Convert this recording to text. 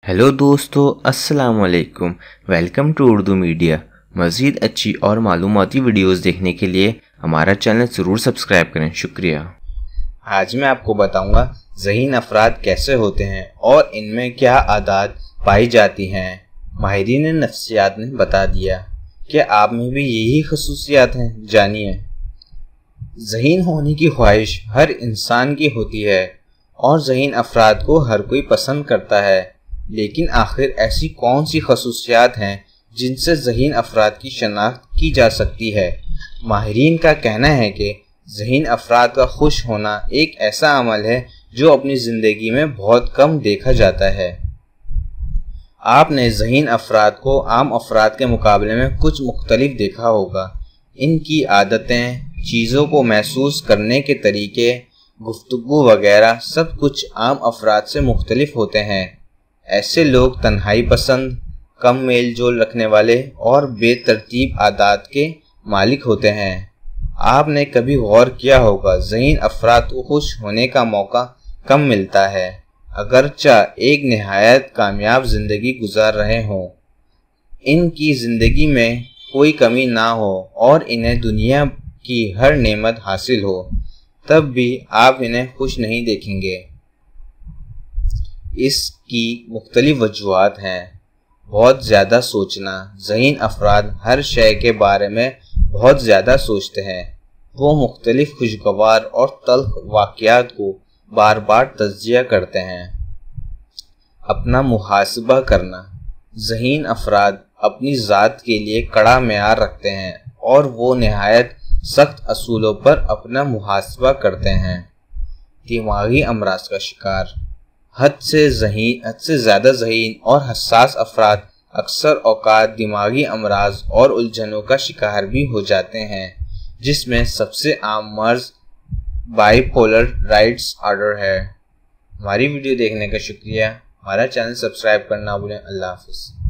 Hello दोस्तों, अस्सलाम वालेकुम। Welcome to Urdu media. मज़ीद अच्छी और मालूमाती वीडियोस देखने के लिए हमारा चैनल ज़रूर सब्सक्राइब करें। शुक्रिया। आज मैं आपको बताऊंगा ज़हीन अफराद कैसे होते हैं और इनमें क्या आदत पाई जाती हैं। माहिरीन नफ्सियात ने बता दिया कि आप में भी यही खसूसियात हैं। जानिए। ज़हीन होने की ख्वाहिश हर इंसान की होती है और ज़हीन अफराद को हर कोई पसंद करता है, लेकिन आखिर ऐसी कौन सी खसूसियात हैं जिनसे ज़हीन अफराद की शनाख्त की जा सकती है। माहिरीन का कहना है कि ज़हीन अफराद का खुश होना एक ऐसा अमल है जो अपनी ज़िंदगी में बहुत कम देखा जाता है। आपने ज़हीन अफराद को आम अफराद के मुकाबले में कुछ मुख्तलिफ देखा होगा। इनकी आदतें, चीज़ों को महसूस करने के तरीके, गुफ्तगू वगैरह सब कुछ आम अफराद से मुख्तलिफ होते हैं। ऐसे लोग तन्हाई पसंद, कम मेल जोल रखने वाले और बेतरतीब आदत के मालिक होते हैं। आपने कभी गौर किया होगा ज़हीन अफराद को खुश होने का मौका कम मिलता है, अगरचा एक नहायत कामयाब ज़िंदगी गुजार रहे हों। इनकी ज़िंदगी में कोई कमी ना हो और इन्हें दुनिया की हर नेमत हासिल हो, तब भी आप इन्हें खुश नहीं देखेंगे। इसकी मुख्तलिफ वजूहात हैं। बहुत ज़्यादा सोचना। ज़हीन अफराद हर शय के बारे में बहुत ज़्यादा सोचते हैं। वो मुख्तलिफ खुशगवार और तल्ख वाक़यात को बार बार तज्जिया करते हैं। अपना मुहासबा करना। ज़हीन अफराद अपनी ज़ात के लिए कड़ा मेयार रखते हैं और वो नहायत सख्त असूलों पर अपना मुहासबा करते हैं। दिमागी अमराज का शिकार। हद से ज़्यादा ज़हीन और हसास अफराद अक्सर औकात दिमागी अमराज और उलझनों का शिकार भी हो जाते हैं, जिसमें सबसे आम मर्ज बाइपोलर डिसऑर्डर है। हमारी वीडियो देखने का शुक्रिया। हमारा चैनल सब्सक्राइब करना भूलें। अल्लाह हाफ़िज़।